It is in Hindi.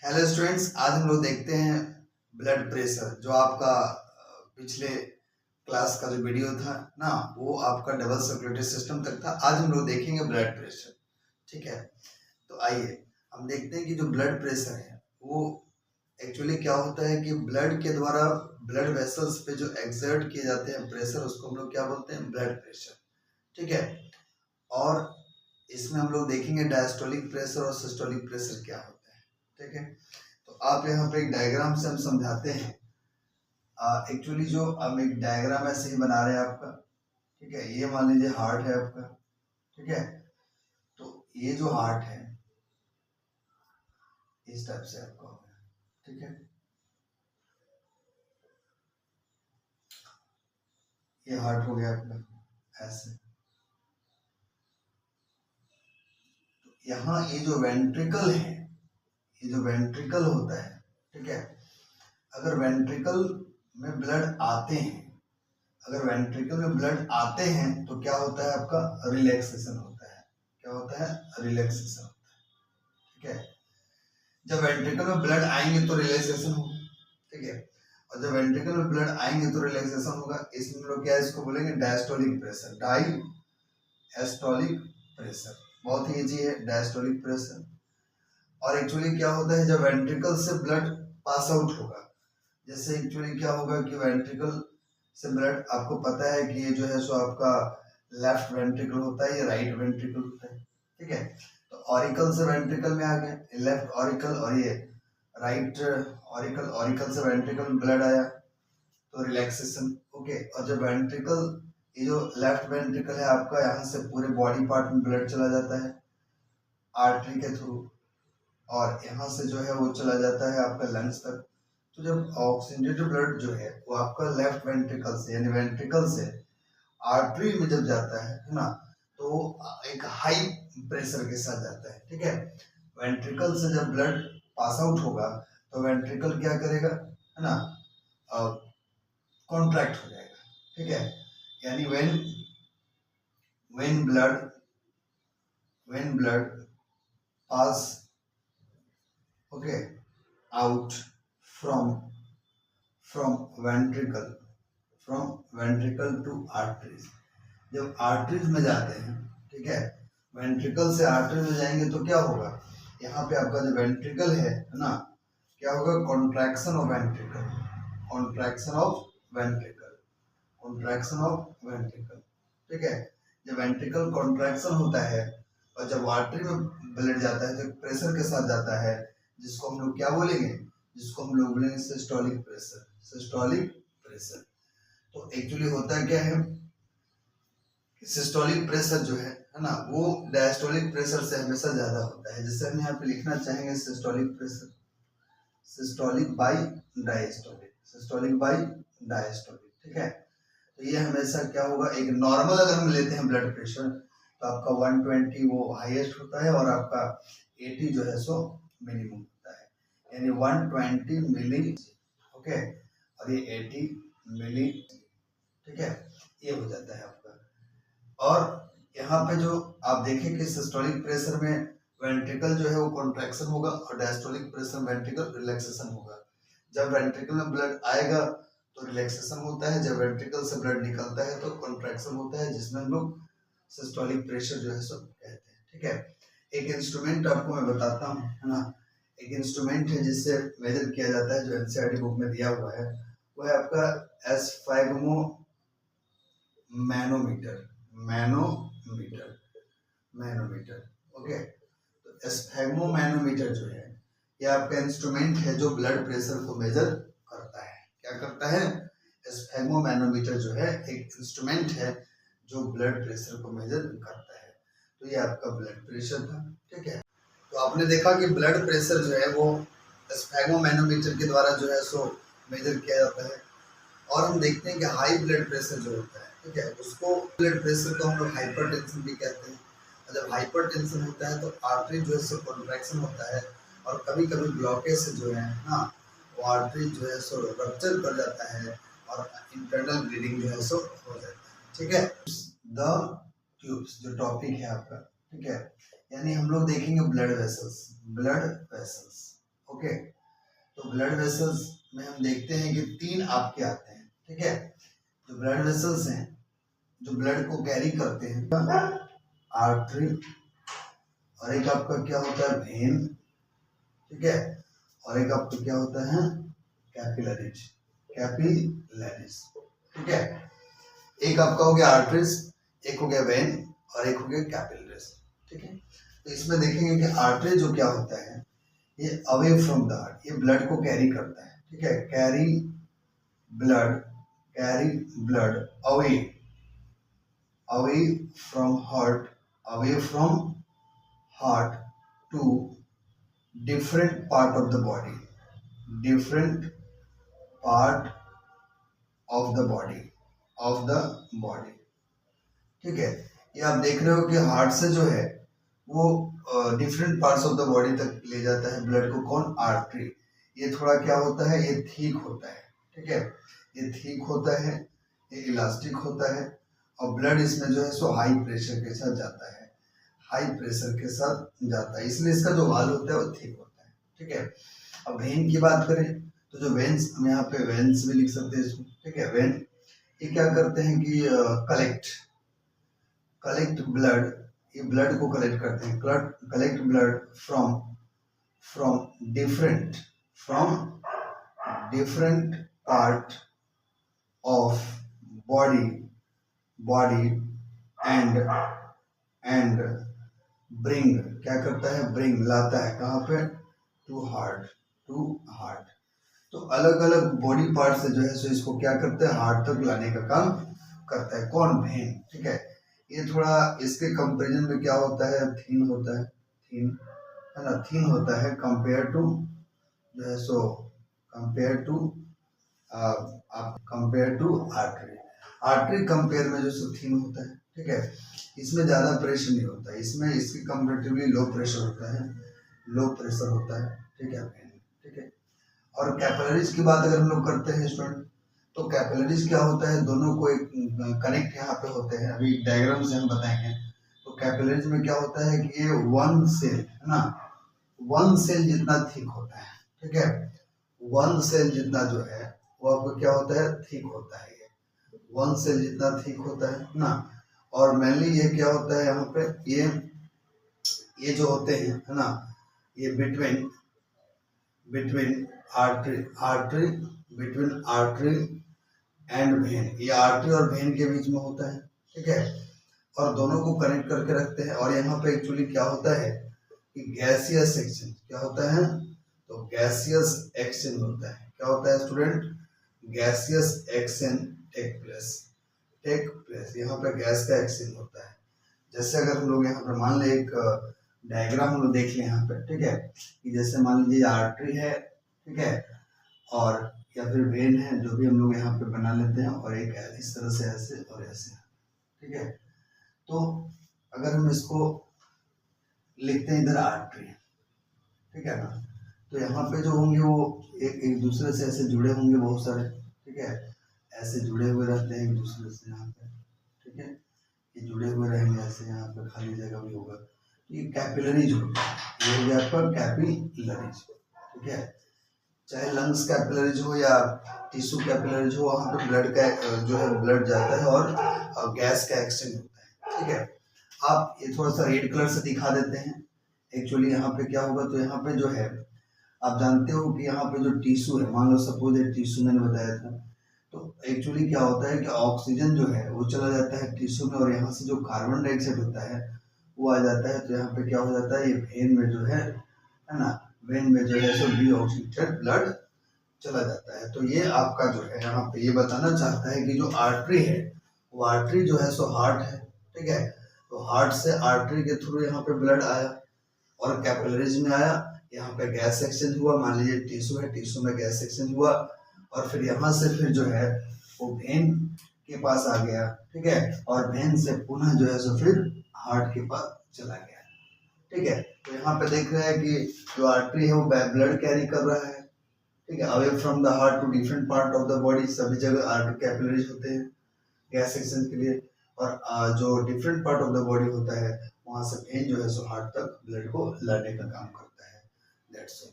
हेलो स्टूडेंट्स, आज हम लोग देखते हैं ब्लड प्रेशर। जो आपका पिछले क्लास का जो वीडियो था ना, वो आपका डबल सर्कुलेटरी सिस्टम तक था। आज हम लोग देखेंगे ब्लड प्रेशर। ठीक है, तो आइए हम देखते हैं कि जो ब्लड प्रेशर है वो एक्चुअली क्या होता है कि ब्लड के द्वारा ब्लड वेसल्स पे जो एक्सर्ट किए जाते हैं प्रेशर, उसको हम लोग क्या बोलते हैं? Blood pressure. ठीक है, और इसमें हम लोग देखेंगे डायस्टोलिक प्रेशर और सिस्टोलिक प्रेशर क्या होता है। ठीक है, तो आप यहाँ पे एक डायग्राम से हम समझाते हैं। एक्चुअली जो हम एक डायग्राम ऐसे ही बना रहे हैं आपका। ठीक है, ये मान लीजिए हार्ट है आपका। ठीक है, तो ये जो हार्ट है इस टाइप से आपका हो गया। ठीक है, ये हार्ट हो गया आपका ऐसे। तो यहाँ ये जो वेंट्रिकल है, ये जो वेंट्रिकल होता है, ठीक है, अगर वेंट्रिकल में ब्लड आते हैं, अगर वेंट्रिकल में ब्लड आते हैं तो क्या होता है? आपका रिलैक्सेशन होता है। क्या होता है? रिलैक्सेशन होता है। ठीक है, जब वेंट्रिकल में ब्लड आएंगे तो रिलैक्सेशन होगा। ठीक है, और जब वेंट्रिकल में ब्लड आएंगे तो रिलैक्सेशन होगा। इसमें लोग क्या इसको बोलेंगे? Diastolic pressure. डायस्टोलिक प्रेशर बहुत ही इजी है, डायस्टोलिक प्रेशर। और एक्चुअली क्या होता है, जब वेंट्रिकल से ब्लड पास आउट होगा, जैसे एक्चुअली क्या होगा कि वेंट्रिकल से ब्लड, आपको पता है कि ये जो है सो आपका लेफ्ट वेंट्रिकल होता है, ये राइट वेंट्रिकल होता है। ठीक है, तो ऑरिकल से वेंट्रिकल में आ गया, लेफ्ट ऑरिकल, और ये राइट ऑरिकल। ऑरिकल से वेंट्रिकल में ब्लड आया तो रिलैक्सेशन। ओके, और जब वेंट्रिकल, ये जो लेफ्ट वेंट्रिकल है आपका, यहाँ से पूरे बॉडी पार्ट में ब्लड चला जाता है आर्टरी के थ्रू, और यहाँ से जो है वो चला जाता है आपका लंग्स तक। तो जब ऑक्सीजनेटेड ब्लड जो है वो आपका लेफ्ट वेंट्रिकल से, यानी वेंट्रिकल से आर्टरी में जब जाता है ना, तो एक हाई प्रेशर के साथ जाता है। ठीक है, वेंट्रिकल से जब ब्लड पास आउट होगा तो वेंट्रिकल क्या करेगा, है ना, कॉन्ट्रैक्ट हो जाएगा। ठीक है, यानी when blood pass okay out from ventricle to arteries, जब आर्टरीज में जाते हैं, ठीक है, वेंट्रिकल से आर्टरी में जाएंगे तो क्या होगा? यहाँ पे आपका जो वेंट्रिकल है ना, क्या होगा? Contraction of ventricle, contraction of ventricle, contraction of ventricle. ठीक है, जब वेंट्रिकल कॉन्ट्रैक्शन होता है और जब आर्टरी में ब्लड जाता है तो प्रेशर के साथ जाता है, जिसको हम लोग क्या बोलेंगे? जिसको हम लोग बोलेंगे सिस्टोलिक प्रेशर। Systolic pressure. तो एक्चुअली होता क्या है, सिस्टोलिक प्रेशर जो है ना, वो डायस्टोलिक प्रेशर से हमेशा ज्यादा होता है। जैसे हम यहाँ पे लिखना चाहेंगे systolic pressure, systolic by diastolic, systolic by diastolic. ठीक है, तो ये हमेशा क्या होगा, एक नॉर्मल अगर हम लेते हैं ब्लड प्रेशर तो आपका 120 वो हाईएस्ट होता है और आपका 80 जो है सो मिनिमम होता है, यानी 120 मिली। ओके, और ये 80 मिली। ठीक है, ये हो जाता है आपका। और यहाँ पे जो आप देखें कि सिस्टोलिक प्रेशर में वेंट्रिकल जो है वो कॉन्ट्रैक्शन होगा और डायस्टोलिक प्रेशर में वेंट्रिकल रिलैक्सेशन होगा। जब वेंट्रिकल में ब्लड आएगा तो रिलैक्सेशन होता है, जब वेंट्रिकल से ब्लड निकलता है तो कॉन्ट्रैक्शन होता है, जिसमें हम लोग सिस्टोलिक प्रेशर जो है सब कहते हैं। ठीक है, एक इंस्ट्रूमेंट आपको मैं बताता हूँ, है ना, एक इंस्ट्रूमेंट है जिससे मेजर किया जाता है, जो एनसीईआरटी बुक में दिया हुआ है, वो है आपका एस्फैग्मो मैनोमीटर। मैनोमीटर। ओके, तो एस्फैग्मो मैनोमीटर जो है ये आपका इंस्ट्रूमेंट है जो ब्लड प्रेशर को मेजर करता है। क्या करता है? एस्फैग्मो मैनोमीटर जो है एक इंस्ट्रूमेंट है जो ब्लड प्रेशर को मेजर करता है। तो ये आपका ब्लड प्रेशर था। ठीक है, तो आपने देखा कि ब्लड प्रेशर जो है वो एस्फैग्मो मैनोमीटर के द्वारा जो है सो मेजर किया जाता है। और हम देखते हैं कि हाई ब्लड प्रेशर जो होता है, ठीक है, उसको ब्लड प्रेशर को हम लोग हाइपरटेंशन भी कहते हैं। और जब हाइपरटेंशन होता है तो आर्टरी जो है सो कॉन्ट्रैक्शन होता है और कभी कभी ब्लॉकेज से जो है ना, वो आर्टरी जो है सो रप्चर कर जाता है और इंटरनल ब्लीडिंग जो है सो हो जाता है। ठीक है, द ट्यूब्स जो टॉपिक है आपका, ठीक है, यानी हम लोग देखेंगे blood vessels. Blood vessels, okay, तो ब्लड वेसल्स में हम देखते हैं कि 3 आपके आते हैं, ठीक है। जो ब्लड वेसल्स हैं जो ब्लड को कैरी करते हैं, आर्टरी, और एक आपका क्या होता है वेन, ठीक है, और एक आपका क्या होता है कैपिलरीज, कैपिलरीज, ठीक है। एक आपका हो गया आर्टरीज, एक हो गया वेन और एक हो गया कैपिलरीज, ठीक है। तो इसमें देखेंगे कि आर्टरी जो क्या होता है, ये अवे फ्रॉम द हार्ट, ये ब्लड को कैरी करता है, ठीक है, carry blood away, away from heart to different part of the body, different part of the body, ठीक है। ये आप देख रहे हो कि हार्ट से जो है वो different parts of the body तक ले जाता है ब्लड को, कौन, आर्टरी। ये थोड़ा क्या होता है, ये थिक होता है, ठीक है, ये थिक होता है, ये इलास्टिक होता है, और ब्लड इसमें जो है सो हाई प्रेशर के साथ जाता है, हाई प्रेशर के साथ जाता है, इसलिए इसका जो वाल होता है वो थिक होता है, ठीक है। अब वेन की बात करें तो जो वेन्स, हम यहाँ पे वेन्स भी लिख सकते हैं इसको, ठीक है। वेन ये क्या करते हैं कि कलेक्ट ब्लड, ये ब्लड को कलेक्ट करते हैं, collect blood from different part of body and bring, क्या करता है, ब्रिंग, लाता है कहाँ पे, टू हार्ट। तो अलग अलग बॉडी पार्ट से जो है सो इसको क्या करते हैं, हार्ट तक लाने का काम करता है, कौन, वेन, ठीक है। ये थोड़ा इसके कंपैरिजन में क्या होता है, थीन होता है, थीन है ना, थीन होता है कंपेयर टू जो है so compare to artery. Artery compare में जो सो थीन होता है, ठीक है। इसमें ज़्यादा प्रेशर नहीं होता है, इसमें इसकी कंपेरेटिवली लो प्रेशर होता है, ठीक है, ठीक है। और कैपिलरीज की बात अगर हम लोग करते हैं स्टूडेंट, तो कैपिलरीज क्या होता है, दोनों को एक कनेक्ट यहाँ पे होते हैं, अभी डायग्राम से हम बताएंगे। तो कैपिलरीज में क्या होता है कि ये वन सेल है ना, वन सेल जितना थिक होता है, ठीक है, वन सेल जितना जो है वो आपको क्या होता है, थिक होता है, ये वन सेल जितना थिक होता है ना। और मेनली ये क्या होता है यहाँ पे, ये जो होते हैं है ना, ये बिटवीन आर्टरी एंड वेन, ये आर्टरी और वेन के बीच में होता है, ठीक है, और दोनों को कनेक्ट करके रखते हैं। और यहाँ पे एक्चुअली क्या होता है कि गैसियस एक्सचेंज, क्या होता है, तो गैसियस एक्सचेंज होता है, क्या होता है student, gaseous exchange take place, यहाँ पे गैस का एक्सचेंज होता है। जैसे अगर हम लोग यहाँ पे मान ले एक डायग्राम हम लोग देख लें यहाँ पे, ठीक है, कि जैसे मान लीजिए आर्टरी है, ठीक है, और या फिर वेन है, जो भी हम लोग यहाँ पे बना लेते हैं, और एक इस तरह से ऐसे और ऐसे, ठीक है। तो अगर हम इसको लिखते हैं इधर आर्टरी, ठीक है ना, तो यहाँ पे जो होंगे वो एक दूसरे से ऐसे जुड़े होंगे बहुत सारे, ठीक है, ऐसे जुड़े हुए रहते हैं एक दूसरे से यहाँ पे, ठीक है, ये जुड़े हुए रहेंगे ऐसे, यहाँ पे खाली जगह भी होगा, ये कैपिलरीज होता है, ये हो गया आपका कैपिलरीज, ठीक है। चाहे लंग्स कैपिलरीज हो या टिश्यू कैपिलरीज हो, वहाँ पे ब्लड का जो है ब्लड जाता है और गैस का एक्सचेंज होता है, ठीक है। आप ये थोड़ा सा रेड कलर से दिखा देते हैं, एक्चुअली यहाँ पे क्या होगा, तो यहाँ पे जो है आप जानते हो कि यहाँ पे जो टिश्यू है, मान लो सपोज एक टिश्यू मैंने बताया था, तो एक्चुअली क्या होता है कि ऑक्सीजन जो है वो चला जाता है टिश्यू में, और यहाँ से जो कार्बन डाइऑक्साइड होता है वो आ जाता है, तो यहाँ पे क्या हो जाता है, ये वेन में जो है ना, वेन में जो है सो डीऑक्सीजेनेटेड ब्लड चला जाता है। तो ये आपका जो है यहाँ पे ये बताना चाहता है कि जो आर्टरी है वो आर्टरी जो है सो हार्ट है, ठीक है, तो हार्ट से आर्टरी के थ्रू यहाँ पे ब्लड आया और कैपिलरीज में आया, यहाँ पे गैस एक्सचेंज हुआ, मान लीजिए टिश्यू है, टिश्यू में गैस एक्सचेंज हुआ, और फिर यहाँ से फिर जो है वो वेन के पास आ गया, ठीक है, और वेन से पुनः जो है सो फिर हार्ट के पास चला गया, ठीक है। तो यहाँ पे देख रहे हैं कि जो आर्टरी है वो ब्लड कैरी कर रहा है, ठीक है, away from the heart to different part of the body, सभी जगह आर्टरी कैपिलरीज होते हैं गैस एक्सचेंज के लिए, और जो different part of the body होता है वहां से वेन जो है सो हार्ट तक ब्लड को लाने का काम करता है। That's all.